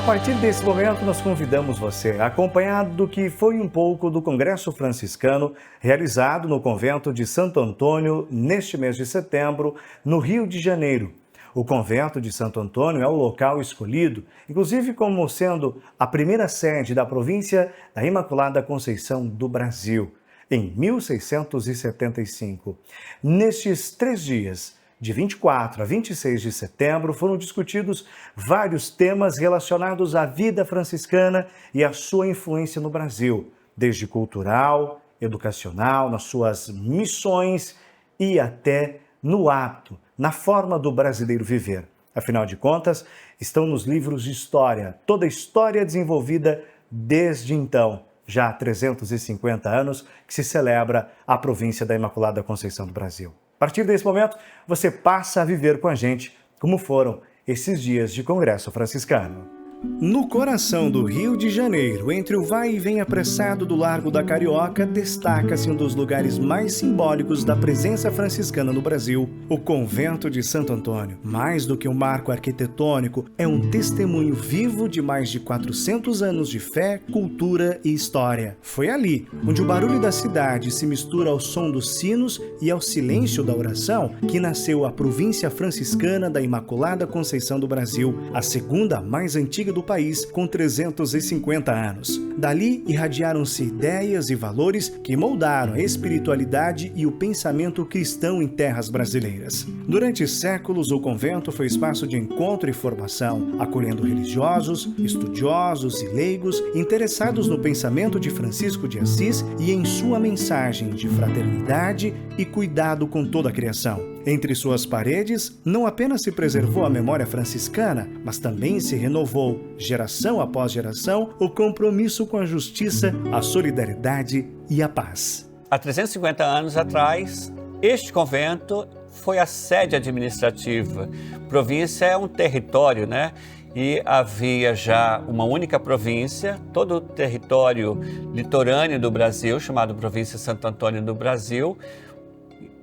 A partir desse momento, nós convidamos você a acompanhar do que foi um pouco do Congresso Franciscano realizado no convento de Santo Antônio neste mês de setembro, no Rio de Janeiro. O convento de Santo Antônio é o local escolhido, inclusive como sendo a primeira sede da província da Imaculada Conceição do Brasil, em 1675. Nestes 3 dias, de 24 a 26 de setembro, foram discutidos vários temas relacionados à vida franciscana e à sua influência no Brasil, desde cultural, educacional, nas suas missões e até no hábito, na forma do brasileiro viver. Afinal de contas, estão nos livros de história, toda a história desenvolvida desde então, já há 350 anos, que se celebra a província da Imaculada Conceição do Brasil. A partir desse momento, você passa a viver com a gente como foram esses dias de Congresso Franciscano. No coração do Rio de Janeiro, entre o vai e vem apressado do Largo da Carioca, destaca-se um dos lugares mais simbólicos da presença franciscana no Brasil, o Convento de Santo Antônio. Mais do que um marco arquitetônico, é um testemunho vivo de mais de 400 anos de fé, cultura e história. Foi ali onde o barulho da cidade se mistura ao som dos sinos e ao silêncio da oração que nasceu a província franciscana da Imaculada Conceição do Brasil, a segunda mais antiga do país, com 350 anos. Dali irradiaram-se ideias e valores que moldaram a espiritualidade e o pensamento cristão em terras brasileiras. Durante séculos, o convento foi espaço de encontro e formação, acolhendo religiosos, estudiosos e leigos interessados no pensamento de Francisco de Assis e em sua mensagem de fraternidade e cuidado com toda a criação. Entre suas paredes, não apenas se preservou a memória franciscana, mas também se renovou, geração após geração, o compromisso com a justiça, a solidariedade e a paz. Há 350 anos atrás, este convento foi a sede administrativa. Província é um território, né? E havia já uma única província, todo o território litorâneo do Brasil, chamado Província Santo Antônio do Brasil.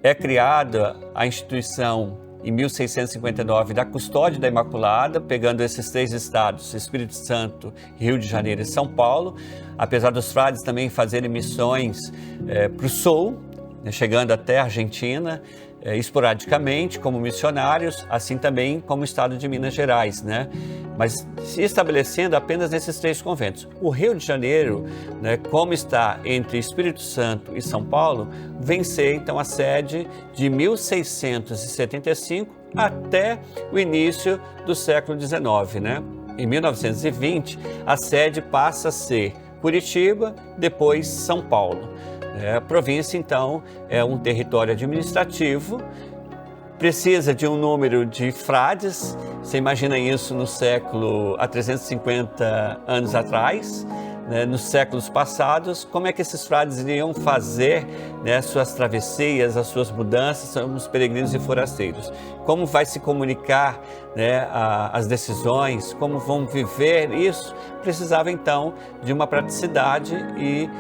É criada a instituição em 1659 da Custódia da Imaculada, pegando esses 3 estados, Espírito Santo, Rio de Janeiro e São Paulo, apesar dos frades também fazerem missões para o sul, né, chegando até a Argentina, esporadicamente como missionários, assim também como o estado de Minas Gerais, né? Mas se estabelecendo apenas nesses 3 conventos. O Rio de Janeiro, né, como está entre Espírito Santo e São Paulo, vem ser então a sede de 1675 até o início do século XIX, né? Em 1920, a sede passa a ser Curitiba, depois São Paulo. A província, então, é um território administrativo, precisa de um número de frades. Você imagina isso no século, há 350 anos atrás, né, nos séculos passados, como é que esses frades iriam fazer, né, suas travessias, as suas mudanças, são os peregrinos e forasteiros. Como vai se comunicar, né, as decisões, como vão viver isso? Precisava, então, de uma praticidade e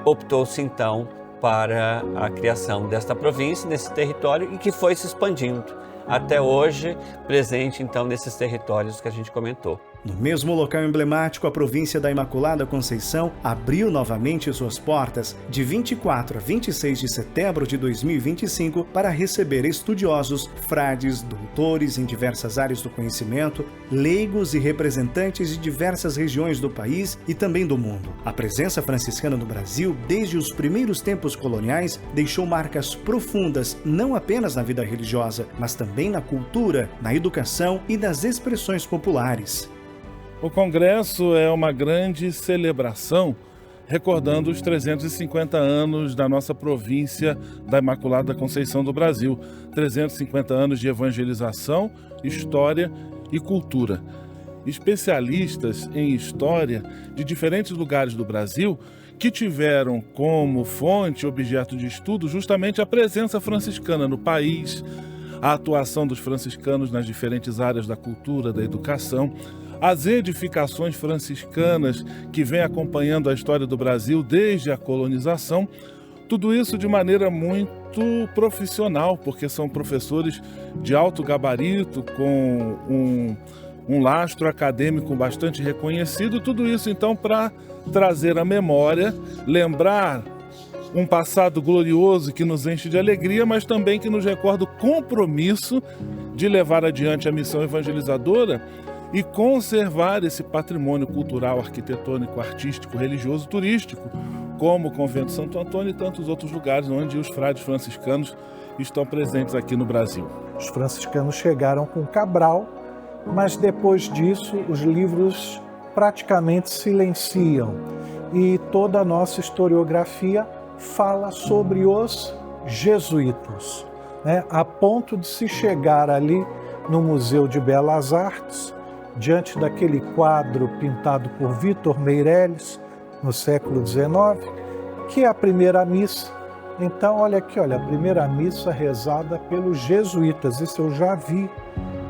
optou-se então para a criação desta província, nesse território, e que foi se expandindo até hoje, presente então nesses territórios que a gente comentou. No mesmo local emblemático, a província da Imaculada Conceição abriu novamente suas portas de 24 a 26 de setembro de 2025 para receber estudiosos, frades, doutores em diversas áreas do conhecimento, leigos e representantes de diversas regiões do país e também do mundo. A presença franciscana no Brasil, desde os primeiros tempos coloniais, deixou marcas profundas não apenas na vida religiosa, mas também na cultura, na educação e nas expressões populares. O Congresso é uma grande celebração recordando os 350 anos da nossa província da Imaculada Conceição do Brasil. 350 anos de evangelização, história e cultura. Especialistas em história de diferentes lugares do Brasil que tiveram como fonte, objeto de estudo, justamente a presença franciscana no país, a atuação dos franciscanos nas diferentes áreas da cultura, da educação, as edificações franciscanas que vêm acompanhando a história do Brasil desde a colonização, tudo isso de maneira muito profissional, porque são professores de alto gabarito, com um lastro acadêmico bastante reconhecido, tudo isso então para trazer à memória, lembrar um passado glorioso que nos enche de alegria, mas também que nos recorda o compromisso de levar adiante a missão evangelizadora e conservar esse patrimônio cultural, arquitetônico, artístico, religioso, turístico, como o Convento Santo Antônio e tantos outros lugares onde os frades franciscanos estão presentes aqui no Brasil. Os franciscanos chegaram com Cabral, mas depois disso os livros praticamente silenciam e toda a nossa historiografia fala sobre os jesuítas, né? A ponto de se chegar ali no Museu de Belas Artes, diante daquele quadro pintado por Vitor Meirelles, no século XIX, que é a primeira missa. Então, olha aqui, olha, a primeira missa rezada pelos jesuítas, isso eu já vi.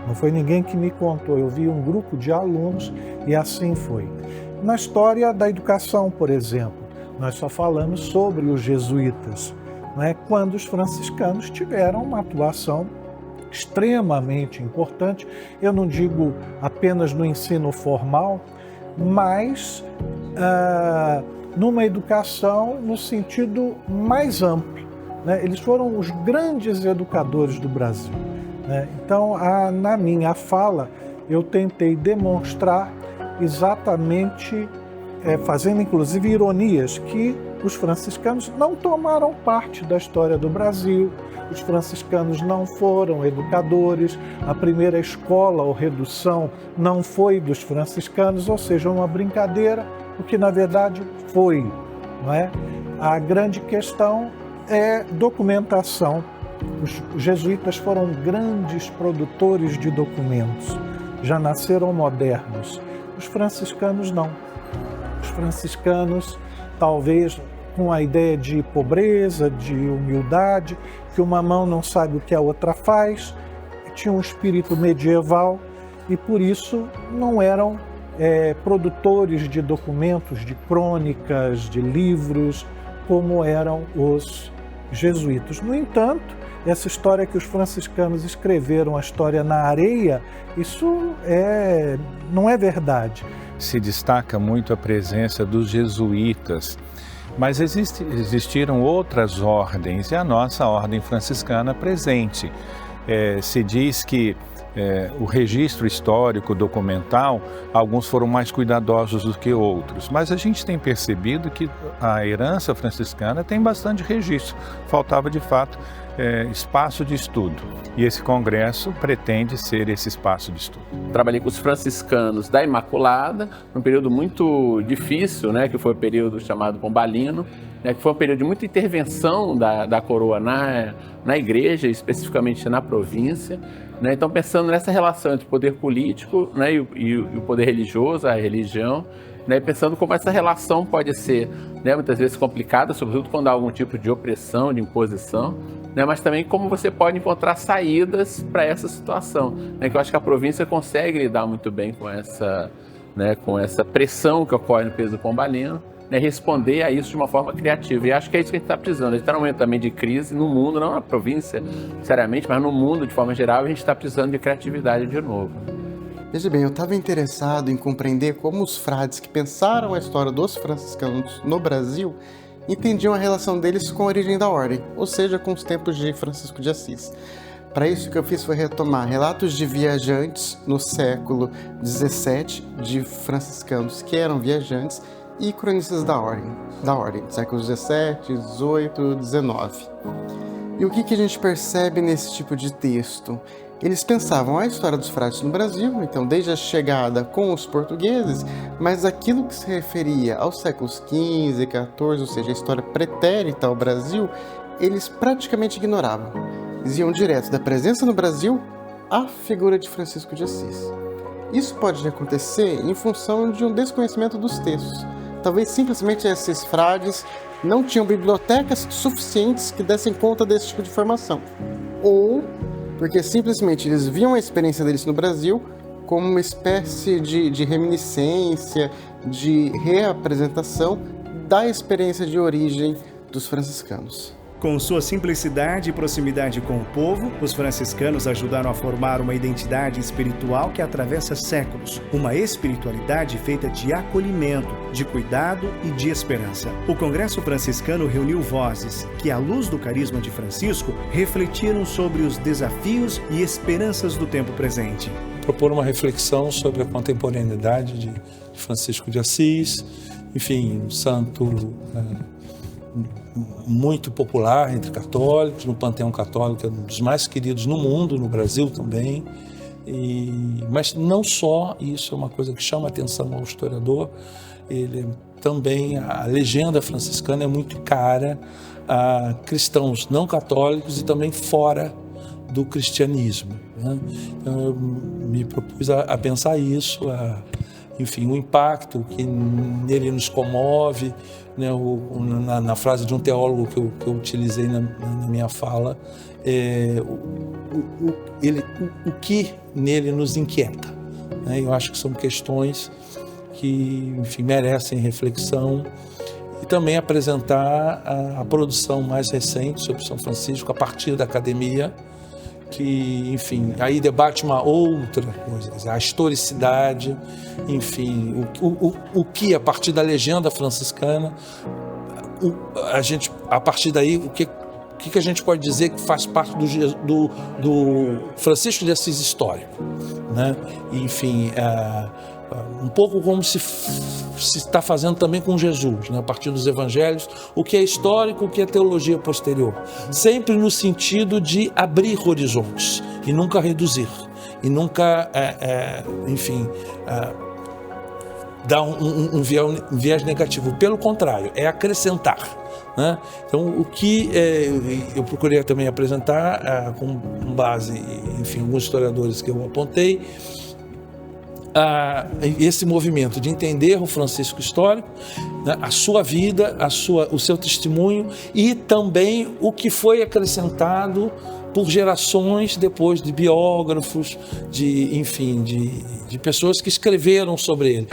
Não foi ninguém que me contou, eu vi um grupo de alunos e assim foi. Na história da educação, por exemplo, nós só falamos sobre os jesuítas, né, quando os franciscanos tiveram uma atuação extremamente importante, eu não digo apenas no ensino formal, mas numa educação no sentido mais amplo, né? Eles foram os grandes educadores do Brasil, né? Então, na minha fala, eu tentei demonstrar exatamente, fazendo inclusive ironias, que os franciscanos não tomaram parte da história do Brasil, os franciscanos não foram educadores, a primeira escola ou redução não foi dos franciscanos, ou seja, uma brincadeira, o que na verdade foi, não é? A grande questão é documentação. Os jesuítas foram grandes produtores de documentos, já nasceram modernos. Os franciscanos não. Os franciscanos, talvez com a ideia de pobreza, de humildade, que uma mão não sabe o que a outra faz, tinha um espírito medieval e por isso não eram produtores de documentos, de crônicas, de livros, como eram os jesuítas. No entanto, essa história que os franciscanos escreveram, a história na areia, isso não é verdade. Se destaca muito a presença dos jesuítas, mas existiram outras ordens e a nossa ordem franciscana presente. Se diz que o registro histórico, documental, alguns foram mais cuidadosos do que outros, mas a gente tem percebido que a herança franciscana tem bastante registro, faltava de fato espaço de estudo, e esse congresso pretende ser esse espaço de estudo. Trabalhei com os franciscanos da Imaculada, num período muito difícil, né, que foi o período chamado Pombalino, né, que foi um período de muita intervenção da coroa na igreja, especificamente na província, né. Então, pensando nessa relação entre o poder político, né, e o poder religioso, a religião, né, pensando como essa relação pode ser, né, muitas vezes complicada, sobretudo quando há algum tipo de opressão, de imposição, né, mas também como você pode encontrar saídas para essa situação, né, que eu acho que a província consegue lidar muito bem com essa pressão que ocorre no período pombalino, né, responder a isso de uma forma criativa. E acho que é isso que a gente está precisando. A gente está num momento também de crise no mundo, não na província, seriamente, mas no mundo de forma geral, a gente está precisando de criatividade de novo. Veja bem, eu estava interessado em compreender como os frades que pensaram a história dos franciscanos no Brasil entendiam a relação deles com a origem da ordem, ou seja, com os tempos de Francisco de Assis. Para isso, o que eu fiz foi retomar relatos de viajantes no século XVII, de franciscanos que eram viajantes, e cronistas da ordem, séculos XVII, XVIII, XIX. E o que a gente percebe nesse tipo de texto? Eles pensavam a história dos frades no Brasil, então desde a chegada com os portugueses, mas aquilo que se referia aos séculos XV e XIV, ou seja, a história pretérita ao Brasil, eles praticamente ignoravam. Eles iam direto da presença no Brasil à figura de Francisco de Assis. Isso pode acontecer em função de um desconhecimento dos textos. Talvez simplesmente esses frades não tinham bibliotecas suficientes que dessem conta desse tipo de informação. Ou porque simplesmente eles viam a experiência deles no Brasil como uma espécie de reminiscência, de reapresentação da experiência de origem dos franciscanos. Com sua simplicidade e proximidade com o povo, os franciscanos ajudaram a formar uma identidade espiritual que atravessa séculos, uma espiritualidade feita de acolhimento, de cuidado e de esperança. O Congresso Franciscano reuniu vozes que, à luz do carisma de Francisco, refletiram sobre os desafios e esperanças do tempo presente. Propor uma reflexão sobre a contemporaneidade de Francisco de Assis, enfim, um santo muito popular entre católicos, no panteão católico, é um dos mais queridos no mundo, no Brasil também. Mas não só isso, é uma coisa que chama a atenção ao historiador. Ele também, a legenda franciscana é muito cara a cristãos não católicos e também fora do cristianismo, né? Então eu me propus a pensar isso, enfim, o impacto que nele nos comove, né? Na frase de um teólogo que eu utilizei na minha fala, o que nele nos inquieta, né? Eu acho que são questões que, enfim, merecem reflexão, e também apresentar a produção mais recente sobre São Francisco a partir da academia, que, enfim, aí debate uma outra coisa, a historicidade, enfim, o que a partir da legenda franciscana, a partir daí, o que a gente pode dizer que faz parte do Francisco de Assis histórico, né? Enfim, um pouco como se está fazendo também com Jesus, né? A partir dos evangelhos, o que é histórico, o que é teologia posterior, sempre no sentido de abrir horizontes e nunca reduzir, e nunca, enfim, dar um viés negativo, pelo contrário, é acrescentar, né? Então, o que eu procurei também apresentar, com base, enfim, alguns historiadores que eu apontei, esse movimento de entender o Francisco histórico, né, a sua vida, o seu testemunho, e também o que foi acrescentado por gerações depois de biógrafos, enfim, de pessoas que escreveram sobre ele.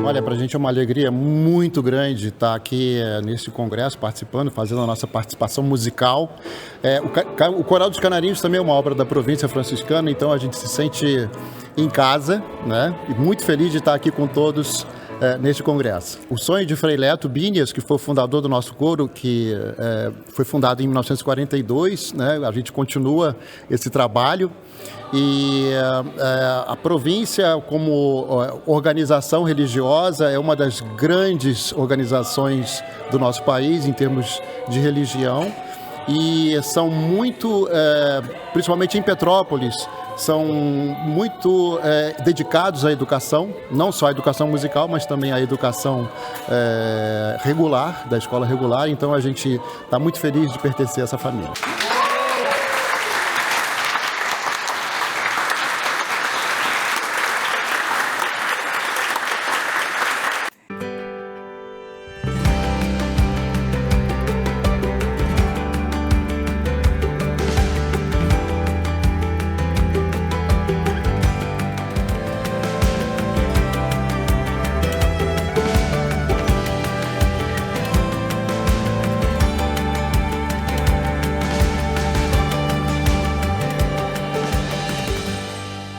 Olha, para a gente é uma alegria muito grande estar aqui nesse congresso participando, fazendo a nossa participação musical. O Coral dos Canarinhos também é uma obra da província franciscana, então a gente se sente em casa, né? E muito feliz de estar aqui com todos neste congresso. O sonho de Frei Leto Binias, que foi o fundador do nosso coro, que foi fundado em 1942, né? A gente continua esse trabalho. E a província, como organização religiosa, é uma das grandes organizações do nosso país em termos de religião, e são muito, principalmente em Petrópolis, são muito dedicados à educação, não só à educação musical, mas também à educação regular, da escola regular. Então a gente está muito feliz de pertencer a essa família.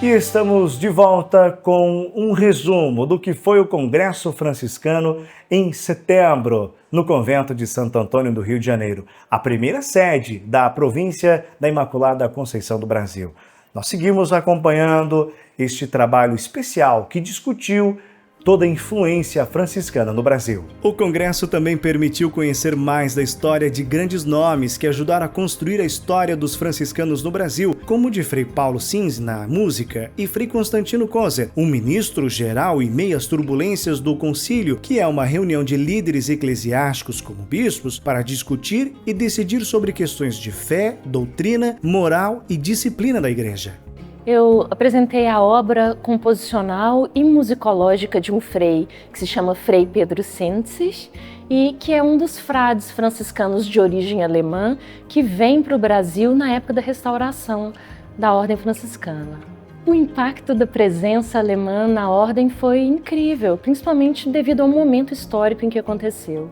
E estamos de volta com um resumo do que foi o Congresso Franciscano em setembro, no convento de Santo Antônio do Rio de Janeiro, a primeira sede da província da Imaculada Conceição do Brasil. Nós seguimos acompanhando este trabalho especial que discutiu toda a influência franciscana no Brasil. O Congresso também permitiu conhecer mais da história de grandes nomes que ajudaram a construir a história dos franciscanos no Brasil, como o de Frei Paulo Sims na música e Frei Constantino Coser, um ministro-geral em meio às turbulências do concílio, que é uma reunião de líderes eclesiásticos como bispos para discutir e decidir sobre questões de fé, doutrina, moral e disciplina da igreja. Eu apresentei a obra composicional e musicológica de um frei, que se chama Frei Pedro Sintes, e que é um dos frades franciscanos de origem alemã que vem para o Brasil na época da restauração da Ordem Franciscana. O impacto da presença alemã na Ordem foi incrível, principalmente devido ao momento histórico em que aconteceu.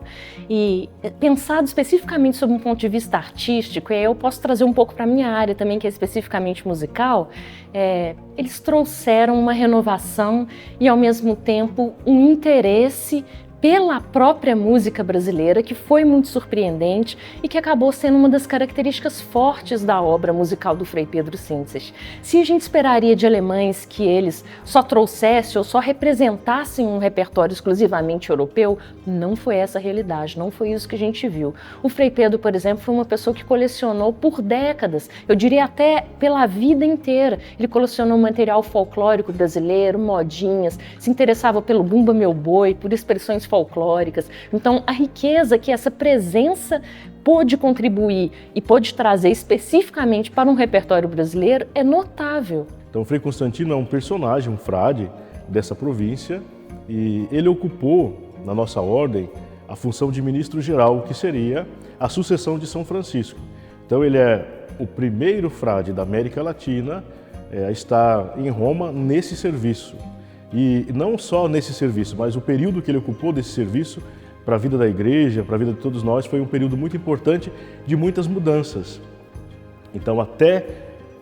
E pensado especificamente sob um ponto de vista artístico, e aí eu posso trazer um pouco para a minha área também, que é especificamente musical, eles trouxeram uma renovação e, ao mesmo tempo, um interesse pela própria música brasileira, que foi muito surpreendente e que acabou sendo uma das características fortes da obra musical do Frei Pedro Sintes. Se a gente esperaria de alemães que eles só trouxessem ou só representassem um repertório exclusivamente europeu, não foi essa a realidade, não foi isso que a gente viu. O Frei Pedro, por exemplo, foi uma pessoa que colecionou por décadas, eu diria até pela vida inteira. Ele colecionou material folclórico brasileiro, modinhas, se interessava pelo Bumba Meu Boi, por expressões folclóricas. Então, a riqueza que essa presença pôde contribuir e pôde trazer especificamente para um repertório brasileiro é notável. Então, o Frei Constantino é um personagem, um frade dessa província, e ele ocupou, na nossa ordem, a função de ministro-geral, que seria a sucessão de São Francisco. Então, ele é o primeiro frade da América Latina a estar em Roma nesse serviço. E não só nesse serviço, mas o período que ele ocupou desse serviço para a vida da igreja, para a vida de todos nós, foi um período muito importante de muitas mudanças. Então, até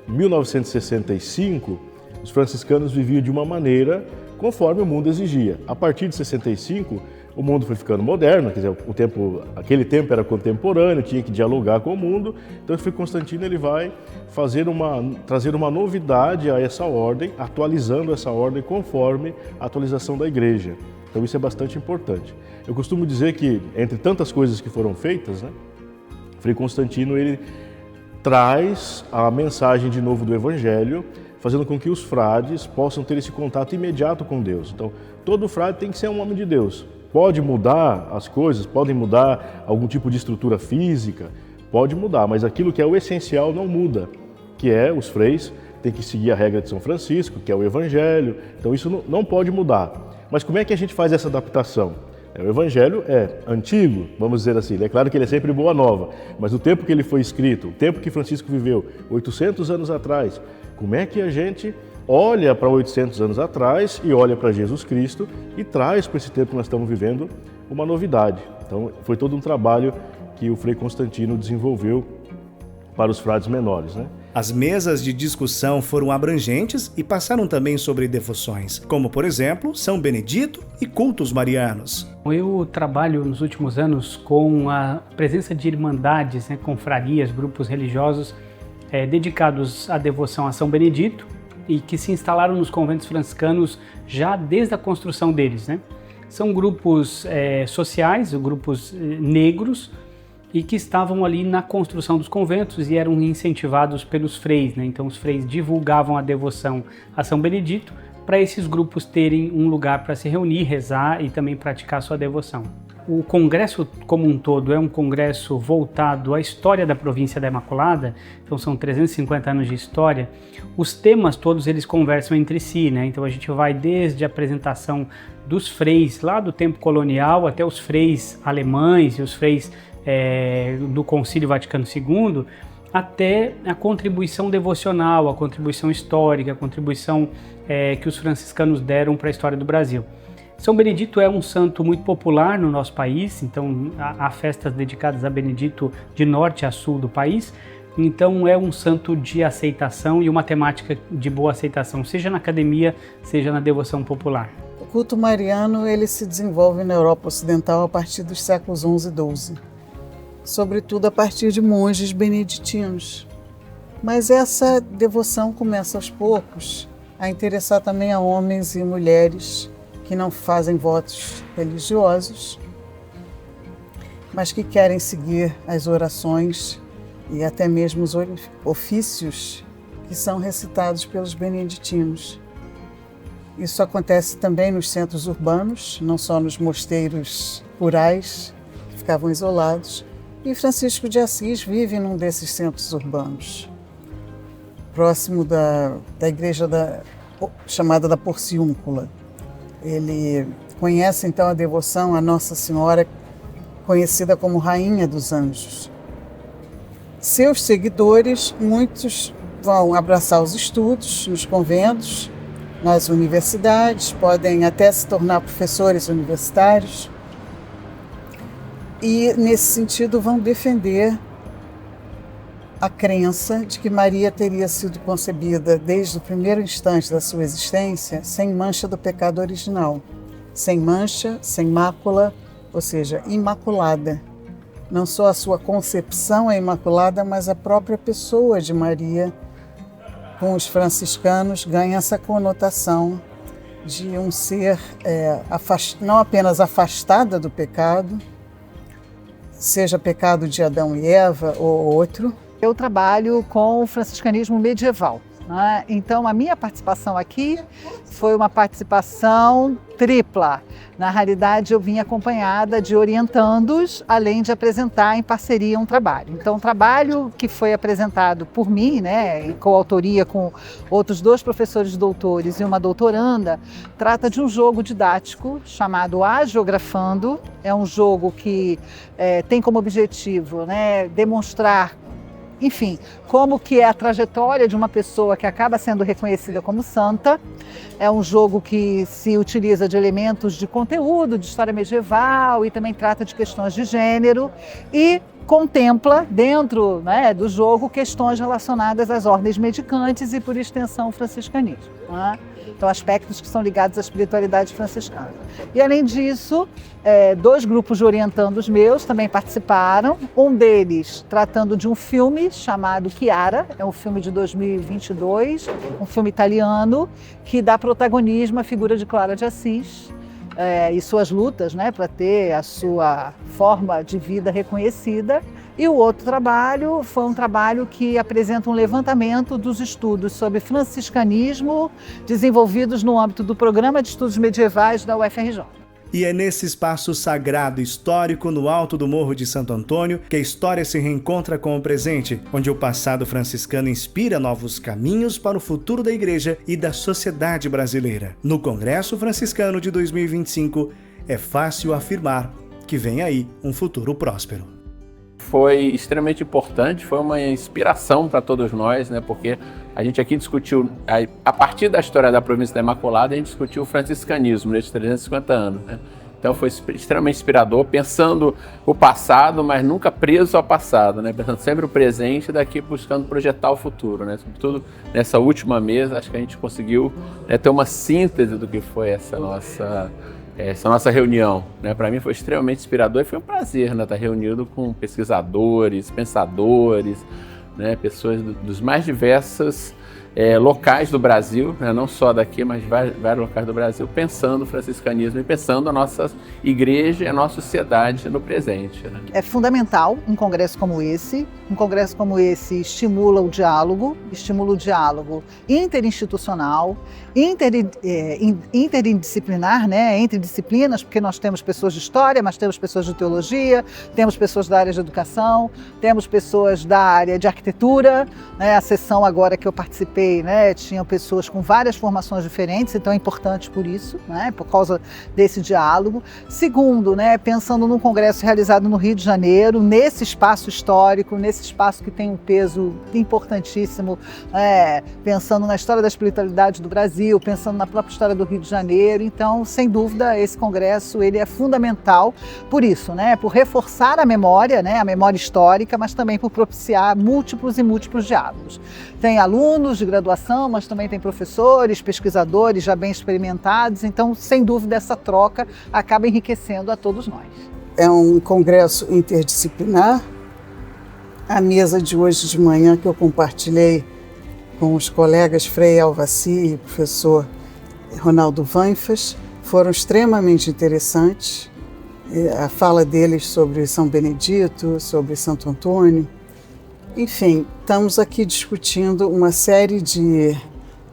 1965, os franciscanos viviam de uma maneira conforme o mundo exigia. A partir de 65, o mundo foi ficando moderno, quer dizer, aquele tempo era contemporâneo, tinha que dialogar com o mundo. Então, o Frei Constantino ele vai trazer uma novidade a essa ordem, atualizando essa ordem conforme a atualização da igreja. Então, isso é bastante importante. Eu costumo dizer que, entre tantas coisas que foram feitas, o Frei Constantino ele traz a mensagem de novo do Evangelho, fazendo com que os frades possam ter esse contato imediato com Deus. Então, todo frade tem que ser um homem de Deus. Pode mudar as coisas, podem mudar algum tipo de estrutura física, pode mudar, mas aquilo que é o essencial não muda, que é os freis têm que seguir a regra de São Francisco, que é o Evangelho, então isso não pode mudar. Mas como é que a gente faz essa adaptação? O Evangelho é antigo, vamos dizer assim, é claro que ele é sempre boa nova, mas o tempo que ele foi escrito, o tempo que Francisco viveu, 800 anos atrás, como é que a gente olha para 800 anos atrás e olha para Jesus Cristo e traz para esse tempo que nós estamos vivendo uma novidade. Então, foi todo um trabalho que o Frei Constantino desenvolveu para os frades menores, As mesas de discussão foram abrangentes e passaram também sobre devoções, como, por exemplo, São Benedito e cultos marianos. Eu trabalho nos últimos anos com a presença de irmandades, confrarias, grupos religiosos dedicados à devoção a São Benedito, e que se instalaram nos conventos franciscanos já desde a construção deles. São grupos sociais, grupos negros, e que estavam ali na construção dos conventos e eram incentivados pelos freis. Então os freis divulgavam a devoção a São Benedito para esses grupos terem um lugar para se reunir, rezar e também praticar sua devoção. O congresso como um todo é um congresso voltado à história da província da Imaculada, então são 350 anos de história. Os temas todos eles conversam entre si, Então a gente vai desde a apresentação dos freis lá do tempo colonial até os freis alemães e os freis do Concílio Vaticano II, até a contribuição devocional, a contribuição histórica, a contribuição que os franciscanos deram para a história do Brasil. São Benedito é um santo muito popular no nosso país, então há festas dedicadas a Benedito de norte a sul do país, Então é um santo de aceitação e uma temática de boa aceitação, seja na academia, seja na devoção popular. O culto mariano ele se desenvolve na Europa Ocidental a partir dos séculos XI e XII, sobretudo a partir de monges beneditinos. Mas essa devoção começa aos poucos a interessar também a homens e mulheres que não fazem votos religiosos, mas que querem seguir as orações e até mesmo os ofícios que são recitados pelos beneditinos. Isso acontece também nos centros urbanos, não só nos mosteiros rurais, que ficavam isolados, e Francisco de Assis vive num desses centros urbanos, próximo da igreja chamada da Porciúncula. Ele conhece então a devoção à Nossa Senhora, conhecida como Rainha dos Anjos. Seus seguidores, muitos vão abraçar os estudos nos conventos, nas universidades, podem até se tornar professores universitários e, nesse sentido, vão defender a crença de que Maria teria sido concebida desde o primeiro instante da sua existência sem mancha do pecado original, sem mancha, sem mácula, ou seja, imaculada. Não só a sua concepção é imaculada, mas a própria pessoa de Maria, com os franciscanos, ganha essa conotação de um ser não apenas afastada do pecado, seja pecado de Adão e Eva ou outro. Eu trabalho com o franciscanismo medieval, né? Então a minha participação aqui foi uma participação tripla. Na realidade eu vim acompanhada de orientandos, além de apresentar em parceria um trabalho. Então o trabalho que foi apresentado por mim, né, em coautoria com outros 2 professores doutores e uma doutoranda, trata de um jogo didático chamado Agiografando. É um jogo que tem como objetivo, né, demonstrar, enfim, como que é a trajetória de uma pessoa que acaba sendo reconhecida como santa. É um jogo que se utiliza de elementos de conteúdo, de história medieval, e também trata de questões de gênero e contempla dentro, né, do jogo questões relacionadas às ordens mendicantes e, por extensão, o franciscanismo, né? Então, aspectos que são ligados à espiritualidade franciscana. E, além disso, 2 grupos de orientandos meus também participaram. Um deles tratando de um filme chamado Chiara, é um filme de 2022, um filme italiano que dá protagonismo à figura de Clara de Assis e suas lutas, né, para ter a sua forma de vida reconhecida. E o outro trabalho foi um trabalho que apresenta um levantamento dos estudos sobre franciscanismo desenvolvidos no âmbito do Programa de Estudos Medievais da UFRJ. E é nesse espaço sagrado histórico no alto do Morro de Santo Antônio que a história se reencontra com o presente, onde o passado franciscano inspira novos caminhos para o futuro da Igreja e da sociedade brasileira. No Congresso Franciscano de 2025, é fácil afirmar que vem aí um futuro próspero. Foi extremamente importante, foi uma inspiração para todos nós, né? Porque a gente aqui discutiu, a partir da história da província da Imaculada, a gente discutiu o franciscanismo nesses 350 anos, né? Então foi extremamente inspirador, pensando o passado, mas nunca preso ao passado, né? Pensando sempre o presente e daqui buscando projetar o futuro, né? Sobretudo nessa última mesa, acho que a gente conseguiu, né, ter uma síntese do que foi essa nossa reunião, né? Para mim foi extremamente inspirador e foi um prazer, né, estar reunido com pesquisadores, pensadores, né, pessoas dos mais diversos locais do Brasil, né, não só daqui, mas vários locais do Brasil, pensando o franciscanismo e pensando a nossa igreja e a nossa sociedade no presente, né? É fundamental um congresso como esse. Um congresso como esse estimula o diálogo interinstitucional, interdisciplinar, né, entre disciplinas, porque nós temos pessoas de história, mas temos pessoas de teologia, temos pessoas da área de educação, temos pessoas da área de arquitetura, né, a sessão agora que eu participei participei, né, tinham pessoas com várias formações diferentes, então é importante por isso, né, por causa desse diálogo. Segundo, né, pensando num congresso realizado no Rio de Janeiro, nesse espaço histórico, nesse espaço que tem um peso importantíssimo, pensando na história da espiritualidade do Brasil, pensando na própria história do Rio de Janeiro. Então, sem dúvida, esse congresso ele é fundamental por isso, né, por reforçar a memória, né, a memória histórica, mas também por propiciar múltiplos e múltiplos diálogos. Tem alunos de graduação, mas também tem professores, pesquisadores já bem experimentados, então, sem dúvida, essa troca acaba enriquecendo a todos nós. É um congresso interdisciplinar. A mesa de hoje de manhã que eu compartilhei com os colegas Frei Alvaci e professor Ronaldo Vanfas foram extremamente interessantes. A fala deles sobre São Benedito, sobre Santo Antônio. Enfim, estamos aqui discutindo uma série de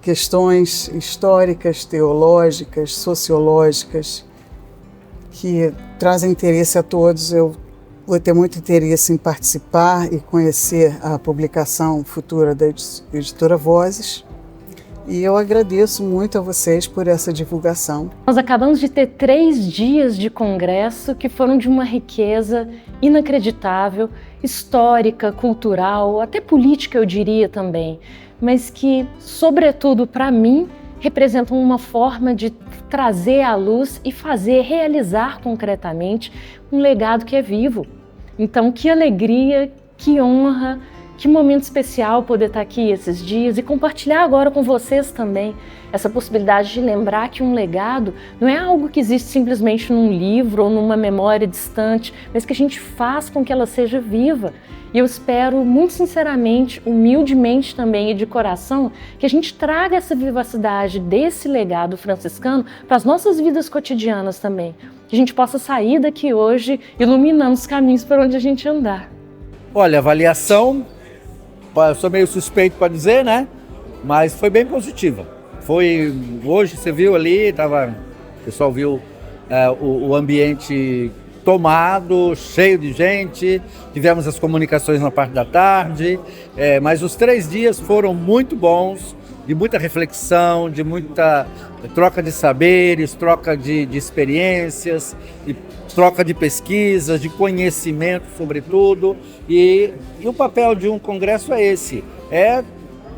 questões históricas, teológicas, sociológicas, que trazem interesse a todos. Eu vou ter muito interesse em participar e conhecer a publicação futura da editora Vozes. E eu agradeço muito a vocês por essa divulgação. Nós acabamos de ter 3 dias de congresso que foram de uma riqueza inacreditável, histórica, cultural, até política eu diria também, mas que, sobretudo para mim, representam uma forma de trazer à luz e fazer realizar concretamente um legado que é vivo. Então, que alegria, que honra, que momento especial poder estar aqui esses dias e compartilhar agora com vocês também essa possibilidade de lembrar que um legado não é algo que existe simplesmente num livro ou numa memória distante, mas que a gente faz com que ela seja viva. E eu espero, muito sinceramente, humildemente também e de coração, que a gente traga essa vivacidade desse legado franciscano para as nossas vidas cotidianas também. Que a gente possa sair daqui hoje iluminando os caminhos por onde a gente andar. Olha, avaliação, eu sou meio suspeito para dizer, né? Mas foi bem positiva. Hoje você viu ali, o pessoal viu o ambiente tomado, cheio de gente, tivemos as comunicações na parte da tarde, mas os 3 dias foram muito bons, de muita reflexão, de muita troca de saberes, troca de experiências, de troca de pesquisas, de conhecimento sobretudo, e o papel de um congresso é esse, é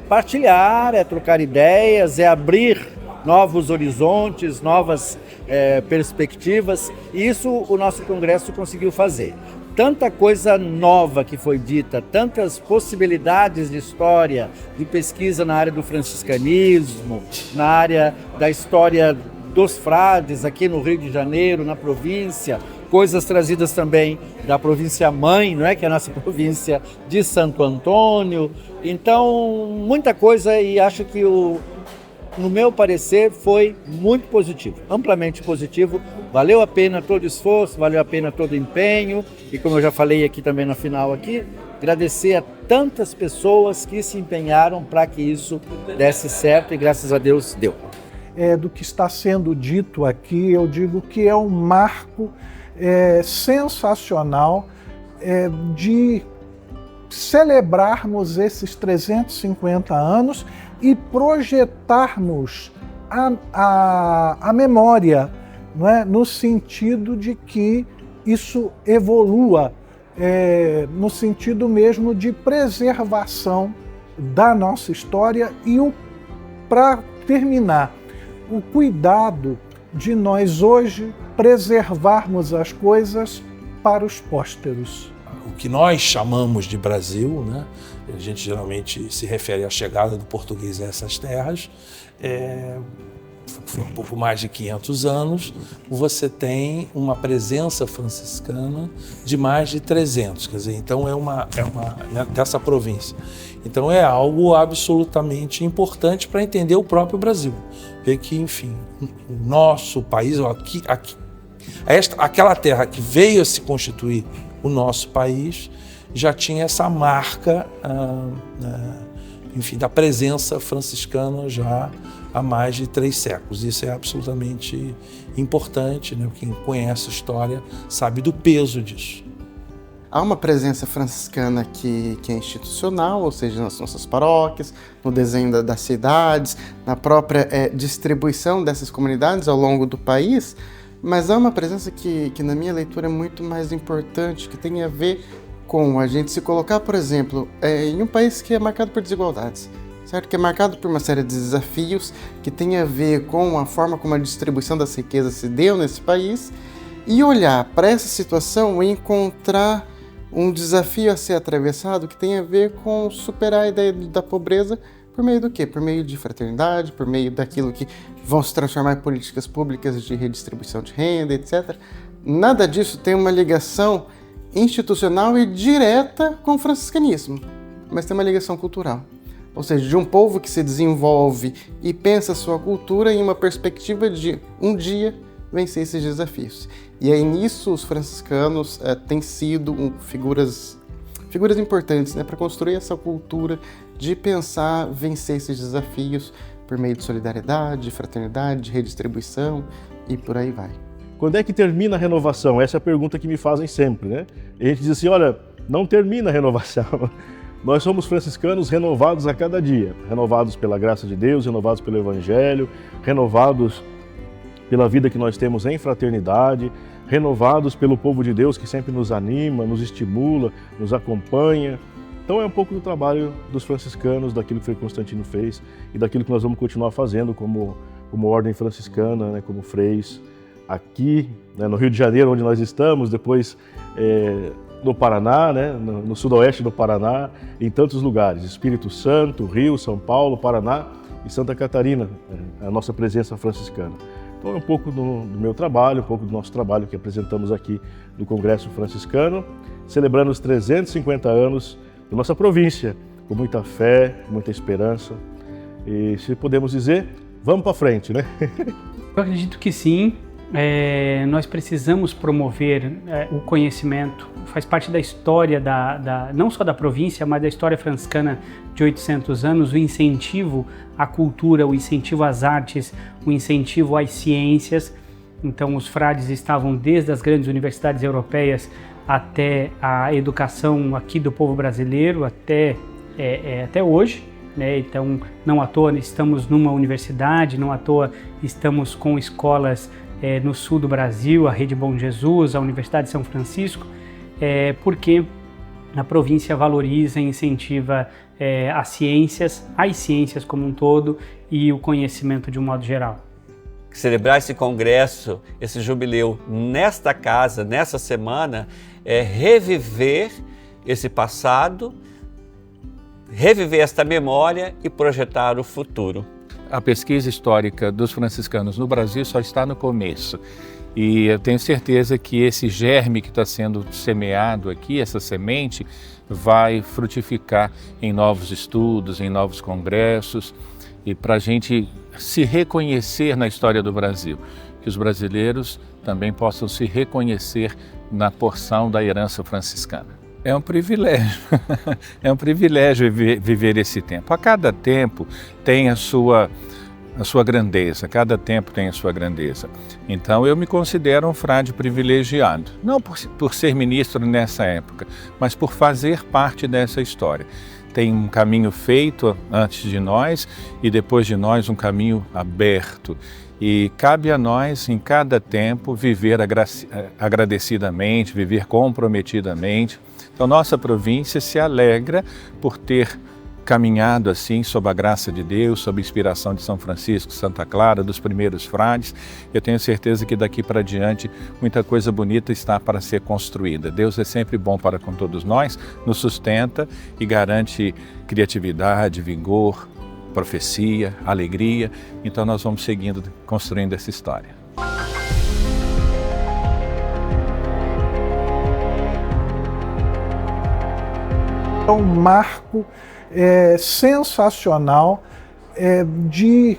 partilhar, é trocar ideias, é abrir novos horizontes, novas perspectivas, e isso o nosso congresso conseguiu fazer. Tanta coisa nova que foi dita, tantas possibilidades de história, de pesquisa na área do franciscanismo, na área da história dos frades aqui no Rio de Janeiro, na província, coisas trazidas também da província mãe, não é? Que é a nossa província de Santo Antônio. Então, muita coisa, e acho que no meu parecer, foi muito positivo, amplamente positivo. Valeu a pena todo o esforço, valeu a pena todo o empenho. E como eu já falei aqui também no final, agradecer a tantas pessoas que se empenharam para que isso desse certo e graças a Deus deu. Do que está sendo dito aqui, eu digo que é um marco sensacional de celebrarmos esses 350 anos e projetarmos a memória, não é? No sentido de que isso evolua, no sentido mesmo de preservação da nossa história e, para terminar, o cuidado de nós hoje preservarmos as coisas para os pósteros. O que nós chamamos de Brasil, né? A gente geralmente se refere à chegada do português a essas terras, por um pouco mais de 500 anos, você tem uma presença franciscana de mais de 300, quer dizer, então dessa província. Então é algo absolutamente importante para entender o próprio Brasil. Ver que, enfim, o nosso país, aquela terra que veio a se constituir o nosso país, já tinha essa marca, enfim, da presença franciscana já há mais de 3 séculos. Isso é absolutamente importante, né? Quem conhece a história sabe do peso disso. há uma presença franciscana que é institucional, ou seja, nas nossas paróquias, no desenho das cidades, na própria distribuição dessas comunidades ao longo do país, mas há uma presença que na minha leitura é muito mais importante, que tem a ver com a gente se colocar, por exemplo, em um país que é marcado por desigualdades, certo? Que é marcado por uma série de desafios que tem a ver com a forma como a distribuição das riquezas se deu nesse país, e olhar para essa situação e encontrar um desafio a ser atravessado que tem a ver com superar a ideia da pobreza por meio do quê? Por meio de fraternidade, por meio daquilo que vão se transformar em políticas públicas de redistribuição de renda, etc. Nada disso tem uma ligação institucional e direta com o franciscanismo, mas tem uma ligação cultural. Ou seja, de um povo que se desenvolve e pensa a sua cultura em uma perspectiva de um dia vencer esses desafios. E aí nisso os franciscanos têm sido figuras importantes, né, para construir essa cultura de pensar, vencer esses desafios por meio de solidariedade, de fraternidade, de redistribuição e por aí vai. Quando é que termina a renovação? Essa é a pergunta que me fazem sempre, né? E a gente diz assim, olha, não termina a renovação. Nós somos franciscanos renovados a cada dia, renovados pela graça de Deus, renovados pelo Evangelho, renovados pela vida que nós temos em fraternidade, renovados pelo povo de Deus que sempre nos anima, nos estimula, nos acompanha. Então é um pouco do trabalho dos franciscanos, daquilo que Frei Constantino fez e daquilo que nós vamos continuar fazendo como ordem franciscana, né, como freis, aqui, né, no Rio de Janeiro, onde nós estamos, depois no Paraná, né, no sudoeste do Paraná, em tantos lugares, Espírito Santo, Rio, São Paulo, Paraná e Santa Catarina, a nossa presença franciscana. Então é um pouco do meu trabalho, um pouco do nosso trabalho que apresentamos aqui no Congresso Franciscano, celebrando os 350 anos da nossa província, com muita fé, muita esperança. E se podemos dizer, vamos para frente, né? Eu acredito que sim. Nós precisamos promover o conhecimento, faz parte da história, não só da província, mas da história franciscana de 800 anos, o incentivo à cultura, o incentivo às artes, o incentivo às ciências. Então os frades estavam desde as grandes universidades europeias até a educação aqui do povo brasileiro, até hoje. Né? Então não à toa estamos numa universidade, não à toa estamos com escolas no sul do Brasil, a Rede Bom Jesus, a Universidade de São Francisco, porque a província valoriza e incentiva as ciências como um todo e o conhecimento de um modo geral. Celebrar esse congresso, esse jubileu nesta casa, nessa semana, é reviver esse passado, reviver esta memória e projetar o futuro. A pesquisa histórica dos franciscanos no Brasil só está no começo. E eu tenho certeza que esse germe que está sendo semeado aqui, essa semente, vai frutificar em novos estudos, em novos congressos, e para a gente se reconhecer na história do Brasil, que os brasileiros também possam se reconhecer na porção da herança franciscana. É um privilégio, é um privilégio viver esse tempo. A cada tempo tem a sua grandeza, cada tempo tem a sua grandeza. Então eu me considero um frade privilegiado, não por ser ministro nessa época, mas por fazer parte dessa história. Tem um caminho feito antes de nós e depois de nós um caminho aberto. E cabe a nós, em cada tempo, viver agradecidamente, viver comprometidamente. Então, nossa província se alegra por ter caminhado assim, sob a graça de Deus, sob a inspiração de São Francisco, Santa Clara, dos primeiros frades. Eu tenho certeza que daqui para diante muita coisa bonita está para ser construída. Deus é sempre bom para com todos nós, nos sustenta e garante criatividade, vigor, profecia, alegria. Então nós vamos seguindo, construindo essa história. É um marco sensacional de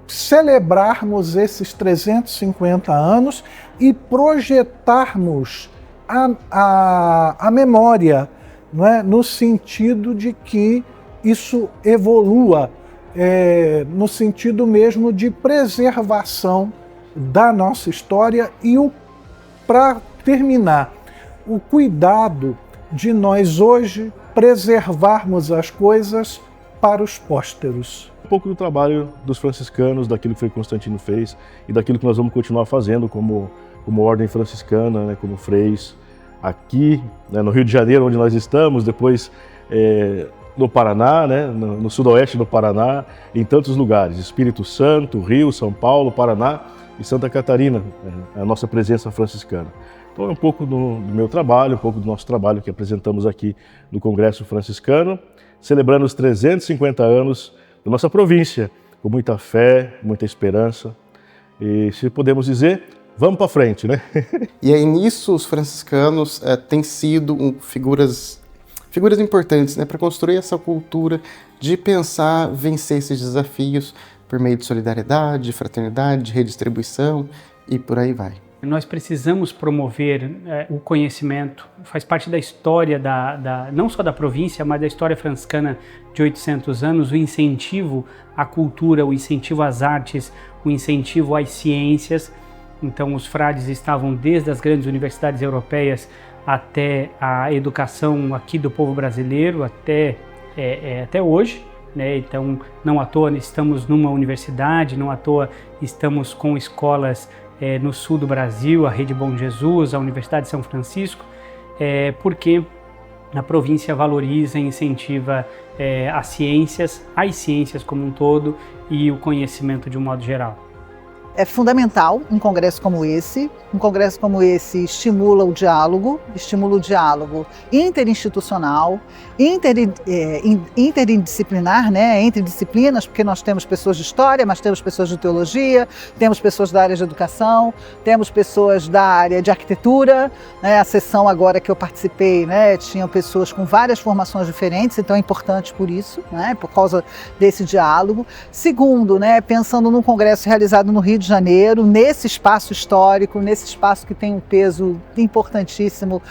celebrarmos esses 350 anos e projetarmos a memória, não é? No sentido de que isso evolua, no sentido mesmo de preservação da nossa história. E para terminar, o cuidado de nós hoje preservarmos as coisas para os pósteros. Um pouco do trabalho dos franciscanos, daquilo que Frei Constantino fez e daquilo que nós vamos continuar fazendo como ordem franciscana, né, como freis, aqui, né, no Rio de Janeiro, onde nós estamos, depois no Paraná, né, no sudoeste do Paraná, em tantos lugares, Espírito Santo, Rio, São Paulo, Paraná e Santa Catarina, a nossa presença franciscana. Então é um pouco do meu trabalho, um pouco do nosso trabalho que apresentamos aqui no Congresso Franciscano, celebrando os 350 anos da nossa província, com muita fé, muita esperança e, se podemos dizer, vamos para frente, né? E aí nisso os franciscanos têm sido figuras importantes, né, para construir essa cultura de pensar, vencer esses desafios por meio de solidariedade, de fraternidade, de redistribuição e por aí vai. Nós precisamos promover o conhecimento, faz parte da história não só da província, mas da história franciscana de 800 anos, o incentivo à cultura, o incentivo às artes, o incentivo às ciências. Então os frades estavam desde as grandes universidades europeias até a educação aqui do povo brasileiro, até hoje, né? Então não à toa estamos numa universidade, não à toa estamos com escolas no sul do Brasil, a Rede Bom Jesus, a Universidade de São Francisco, porque a província valoriza e incentiva as ciências como um todo e o conhecimento de um modo geral. É fundamental um congresso como esse. Um congresso como esse estimula o diálogo interinstitucional, interdisciplinar, né? Entre disciplinas, porque nós temos pessoas de história, mas temos pessoas de teologia, temos pessoas da área de educação, temos pessoas da área de arquitetura, né? A sessão agora que eu participei, né, tinham pessoas com várias formações diferentes, então é importante por isso, né, por causa desse diálogo. Segundo, né, pensando num congresso realizado no Rio de Janeiro, nesse espaço histórico, nesse espaço que tem um peso importantíssimo,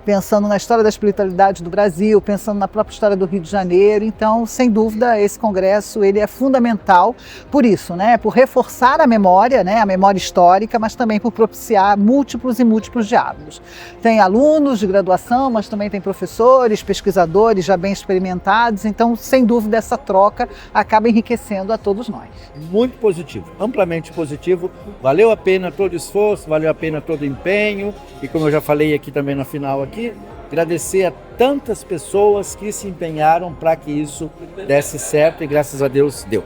pensando na história da espiritualidade do Brasil, pensando na própria história do Rio de Janeiro. Então, sem dúvida, esse congresso ele é fundamental por isso, né? Por reforçar a memória, né? A memória histórica, mas também por propiciar múltiplos e múltiplos diálogos. Tem alunos de graduação, mas também tem professores, pesquisadores já bem experimentados. Então, sem dúvida, essa troca acaba enriquecendo a todos nós. Muito positivo, amplamente positivo. Valeu a pena todo o esforço, valeu a pena todo o empenho e, como eu já falei aqui também no final aqui, agradecer a tantas pessoas que se empenharam para que isso desse certo e graças a Deus deu.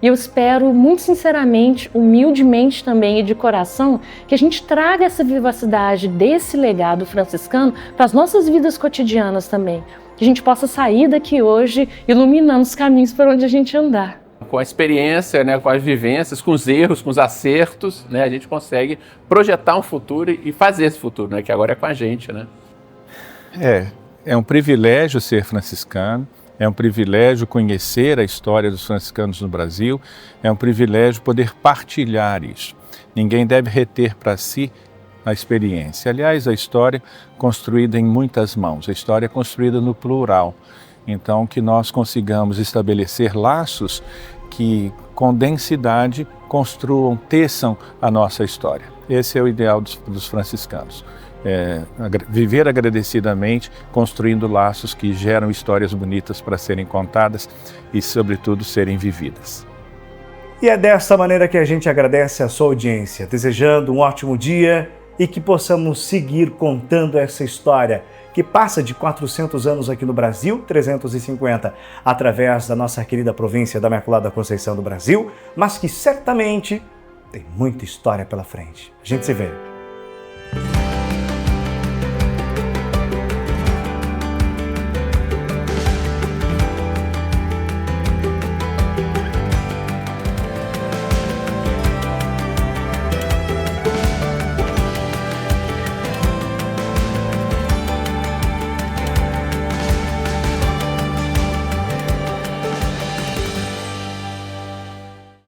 E eu espero, muito sinceramente, humildemente também e de coração, que a gente traga essa vivacidade desse legado franciscano para as nossas vidas cotidianas também. Que a gente possa sair daqui hoje iluminando os caminhos por onde a gente andar. Com a experiência, né, com as vivências, com os erros, com os acertos, né, a gente consegue projetar um futuro e fazer esse futuro, né, que agora é com a gente, né? É um privilégio ser franciscano, é um privilégio conhecer a história dos franciscanos no Brasil, é um privilégio poder partilhar isso. Ninguém deve reter para si a experiência. Aliás, a história construída em muitas mãos, a história construída no plural. Então, que nós consigamos estabelecer laços que, com densidade, construam, teçam a nossa história. Esse é o ideal dos franciscanos. Viver agradecidamente, construindo laços que geram histórias bonitas para serem contadas e, sobretudo, serem vividas. E é desta maneira que a gente agradece a sua audiência, desejando um ótimo dia e que possamos seguir contando essa história que passa de 400 anos aqui no Brasil, 350 através da nossa querida província da Imaculada Conceição do Brasil, mas que certamente tem muita história pela frente. A gente se vê.